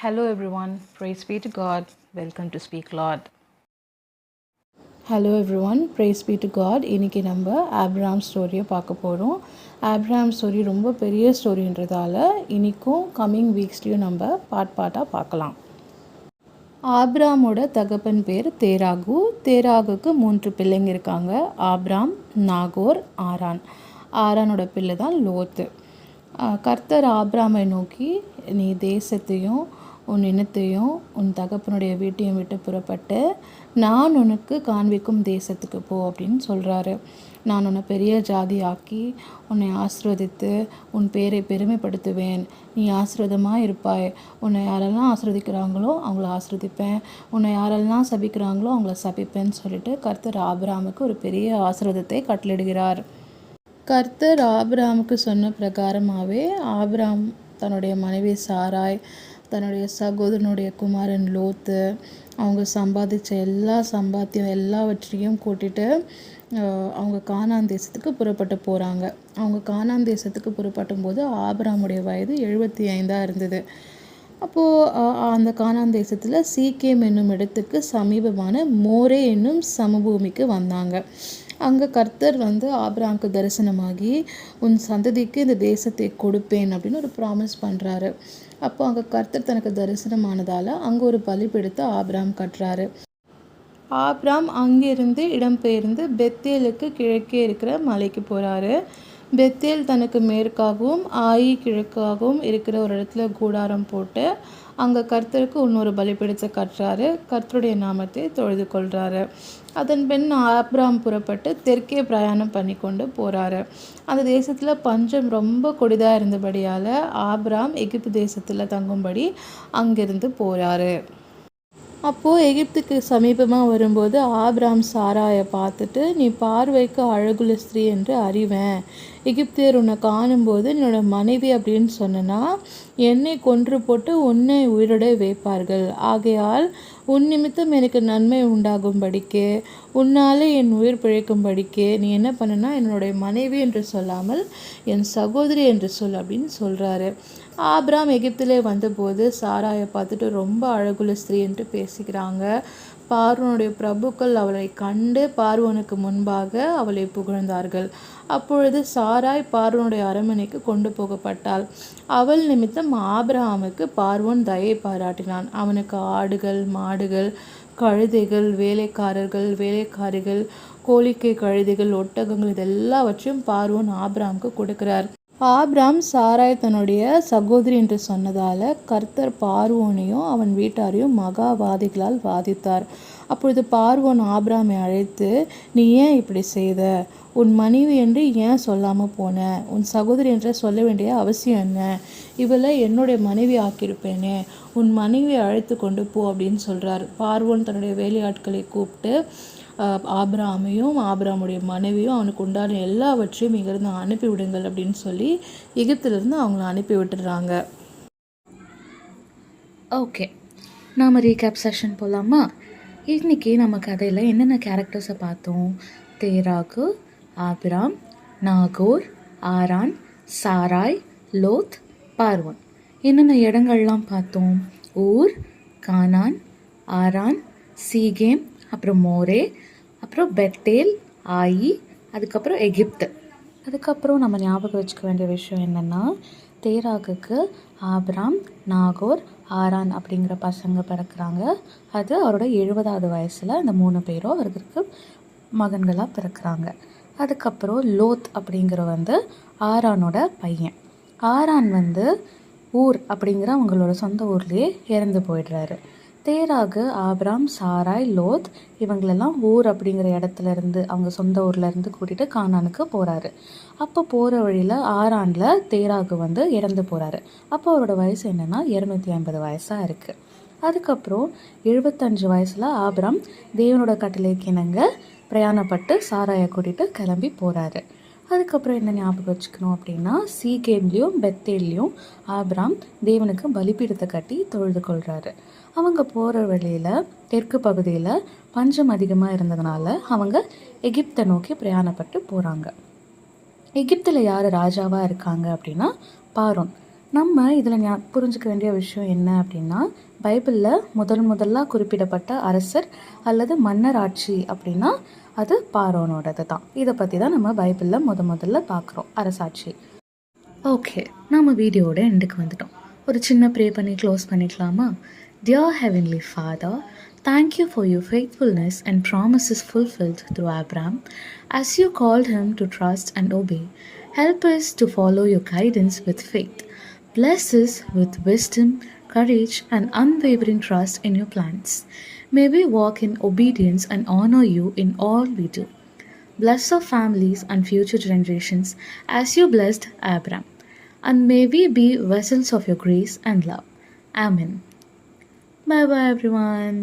Hello everyone, praise be to God. Welcome to Speak Lord. Hello everyone, praise be to God. இன்றைக்கி நம்ம Abraham ஸ்டோரியை பார்க்க போகிறோம். Abraham story ரொம்ப பெரிய ஸ்டோரின்றதால இன்றைக்கும் கம்மிங் வீக்ஸ்லேயும் நம்ம பார்ட்டாக பார்க்கலாம். ஆப்ராமோட தகப்பன் பேர் தேராகு. தேராகுக்கு 3 பிள்ளைங்க இருக்காங்க. ஆப்ராம், நாகோர், ஆரான். ஆரானோட பிள்ளை தான் லோத்து. கர்த்தர் ஆப்ராமை நோக்கி, நீ தேசத்தையும் உன் இனத்தையும் உன் தகப்பனுடைய வீட்டையும் விட்டு புறப்பட்டு நான் உனக்கு காண்பிக்கும் தேசத்துக்கு போ அப்படின்னு சொல்கிறாரு. நான் உன்னை பெரிய ஜாதி ஆக்கி உன்னை ஆசீர்வதித்து உன் பேரை பெருமைப்படுத்துவேன். நீ ஆசீர்வாதமாக இருப்பாய். உன்னை யாரெல்லாம் ஆசீர்வதிக்கிறாங்களோ அவங்கள ஆசீர்வதிப்பேன், உன்னை யாரெல்லாம் சபிக்கிறாங்களோ அவங்கள சபிப்பேன்னு சொல்லிட்டு கர்த்தர் ஆபிரகாமுக்கு ஒரு பெரிய ஆசீர்வாதத்தை கட்டளிடுகிறார். கர்த்தர் ஆபிரகாமுக்கு சொன்ன பிரகாரமாகவே ஆபிரகாம் தன்னுடைய மனைவி சாராய், தன்னுடைய சகோதரனுடைய குமாரன் லோத்து, அவங்க சம்பாதிச்ச எல்லாவற்றையும் கூட்டிகிட்டு அவங்க கானான் தேசத்துக்கு புறப்பட்டு போகிறாங்க. அவங்க கானான் தேசத்துக்கு புறப்படும் போது ஆபிரகாமுடைய வயது 75 இருந்தது. அப்போது அந்த கானான் தேசத்தில் சீக்கேம் என்னும் இடத்துக்கு சமீபமான மோரே என்னும் சமபூமிக்கு வந்தாங்க. அங்கே கர்த்தர் ஆபிரகாமுக்கு தரிசனமாகி உன் சந்ததிக்கு இந்த தேசத்தை கொடுப்பேன் அப்படின்னு ஒரு ப்ராமிஸ் பண்ணுறாரு. அப்போ அங்கே கர்த்தர் தனக்கு தரிசனமானதால் அங்கே ஒரு பலிபீடத்தை ஆபிரகாம் கட்டுறாரு. ஆபிரகாம் அங்கிருந்து இடம்பெயர்ந்து பெத்தேலுக்கு கிழக்கே இருக்கிற மலைக்கு போகிறாரு. பெத்தேல் தனக்கு மேற்காகவும் ஆயி கிழக்காகவும் இருக்கிற ஒரு இடத்துல கூடாரம் போட்டு அங்கே கர்த்தருக்கு இன்னொரு பலிபீடத்தை கட்டுறாரு. கர்த்தருடைய நாமத்தை தொழுது கொள்கிறாரு. அதன் பின் ஆபிரகாம் புறப்பட்டு தெற்கே பிரயாணம் பண்ணி கொண்டு போகிறாரு. அந்த தேசத்தில் பஞ்சம் ரொம்ப கொடிதாக இருந்தபடியால் ஆபிரகாம் எகிப்து தேசத்தில் தங்கும்படி அங்கிருந்து போகிறாரு. அப்போது எகிப்துக்கு சமீபமாக வரும்போது ஆபிரகாம் சாராயை பார்த்துட்டு, நீ பார்வைக்கு அழகுள்ள ஸ்திரீ என்று அறிவேன். எகிப்தியர் உன்னை காணும்போது என்னோட மனைவி அப்படின்னு சொன்னா என்னை கொன்று போட்டு உன்னை உயிரோட வைப்பார்கள். ஆகையால் உன் நிமித்தம் எனக்கு நன்மை உண்டாகும்படிக்கு, உன்னாலே என் உயிர் பிழைக்கும்படிக்கு நீ என்ன பண்ணுனா என்னுடைய மனைவி என்று சொல்லாமல் என் சகோதரி என்று சொல் அப்படின்னு சொல்கிறாரு. ஆபிரகாம் எகிப்திலே வந்தபோது சாராயை பார்த்துட்டு ரொம்ப அழகுள்ள ஸ்திரீ என்று பேசிக்கிறாங்க. பார்வோனுடைய பிரபுக்கள் அவளை கண்டு பார்வோனுக்கு முன்பாக அவளை புகழ்ந்தார்கள். அப்பொழுது சாராய் பார்வோனுடைய அரண்மனைக்கு கொண்டு போகப்பட்டாள். அவள் நிமித்தம் ஆபிரகாமுக்கு பார்வோன் தயை பாராட்டினான். அவனுக்கு ஆடுகள், மாடுகள், கழுதைகள், வேலைக்காரிகள், கோழிக்கை கழுதைகள், ஒட்டகங்கள் இதெல்லாவற்றையும் பார்வோன் ஆபிரகாமுக்கு கொடுக்கிறார். ஆபிரகாம் சாராய் தன்னுடைய சகோதரி என்று சொன்னதால் கர்த்தர் பார்வோனையும் அவன் வீட்டாரையும் மகாவாதிகளால் வாதித்தார். அப்பொழுது பார்வோன் ஆபிரகாமை அழைத்து, நீ ஏன் இப்படி செய்த? உன் மனைவி என்று ஏன் சொல்லாமல் போன? உன் சகோதரி என்று சொல்ல வேண்டிய அவசியம் என்ன? இவளை என்னுடைய மனைவி ஆக்கியிருப்பேனே, உன் மனைவியை அழைத்து கொண்டு போ அப்படின்னு சொல்கிறார். பார்வோன் தன்னுடைய வேலையாட்களை கூப்பிட்டு ஆபிரகாமையும் ஆபிரகாமுடைய மனைவியும் அவனுக்கு உண்டான எல்லாவற்றையும் இங்கிருந்து அனுப்பி விடுங்கள் அப்படின்னு சொல்லி எகிப்திலிருந்து அவங்கள அனுப்பி விட்டுடுறாங்க. ஓகே, நாம் ரீகேப் செஷன் போகலாமா? இன்றைக்கி நம்ம கதையில் என்னென்ன கேரக்டர்ஸை பார்த்தோம்? தேராகு, ஆபிராம், நாகோர், ஆரான், சாராய், லோத், பார்வோன். என்னென்ன இடங்கள்லாம் பார்த்தோம்? ஊர், கானான், ஆரான், சீகேம், அப்புறம் மோரே, அப்புறம் பெத்தேல், ஆயி, அதுக்கப்புறம் எகிப்து. அதுக்கப்புறம் நம்ம ஞாபகம் வச்சுக்க வேண்டிய விஷயம் என்னென்னா, தேராகுக்கு ஆபிராம், நாகோர், ஆரான் அப்படிங்கிற பசங்க பிறக்கிறாங்க. அது அவரோட 70வது வயசில் இந்த 3 பேரும் அவருக்கு மகன்களாக பிறக்கிறாங்க. அதுக்கப்புறம் லோத் அப்படிங்கிற ஆரானோட பையன். ஆரான் ஊர் அப்படிங்கிற அவங்களோட சொந்த ஊர்லேயே இறந்து போயிடுறாரு. தேராகு, ஆபிராம், சாராய், லோத் இவங்களெல்லாம் ஊர் அப்படிங்கிற இடத்துலேருந்து அவங்க சொந்த ஊர்லேருந்து கூட்டிகிட்டு கானானுக்கு போகிறாரு. அப்போ போகிற வழியில் ஆரானில் தேராகு இறந்து போகிறாரு. அப்போ அவரோட வயசு என்னென்னா 250 வயசாக இருக்குது. அதுக்கப்புறம் 75 வயசில் ஆபிராம் தேவனோட கட்டளைக்கு இணங்க பிரயாணப்பட்டு சாராயை கூட்டிகிட்டு கிளம்பி போகிறாரு. அதுக்கப்புறம் என்ன ஞாபகம் வச்சுக்கணும் அப்படின்னா, சீகேம்லேயும் பெத்தேல்லையும் ஆபிராம் தேவனுக்கு பலிபீடத்தை கட்டி தொழுது கொள்கிறாரு. அவங்க போகிற வழியில் தெற்கு பகுதியில் பஞ்சம் அதிகமாக இருந்ததுனால அவங்க எகிப்தை நோக்கி பிரயாணப்பட்டு போகிறாங்க. எகிப்தில் யார் ராஜாவாக இருக்காங்க அப்படின்னா பார்வோன். நம்ம இதில் புரிஞ்சுக்க வேண்டிய விஷயம் என்ன அப்படின்னா, பைபிளில் முதல்ல குறிப்பிடப்பட்ட அரசர் அல்லது மன்னர் ஆட்சி அப்படின்னா அது பார்வோனோடது தான். இதை பற்றி தான் நம்ம பைபிளில் முதல்ல பார்க்குறோம், அரசாட்சி. ஓகே, நம்ம வீடியோவோட எண்டுக்கு வந்துட்டோம். ஒரு சின்ன ப்ரே பண்ணி க்ளோஸ் பண்ணிக்கலாமா? Dear Heavenly Father, thank you for your faithfulness and promises fulfilled through Abraham as you called him to trust and obey. Help us to follow your guidance with faith. Bless us with wisdom, courage, and unwavering trust in your plans. May we walk in obedience and honor you in all we do. Bless our families and future generations as you blessed Abraham. And may we be vessels of your grace and love. Amen. Bye bye everyone.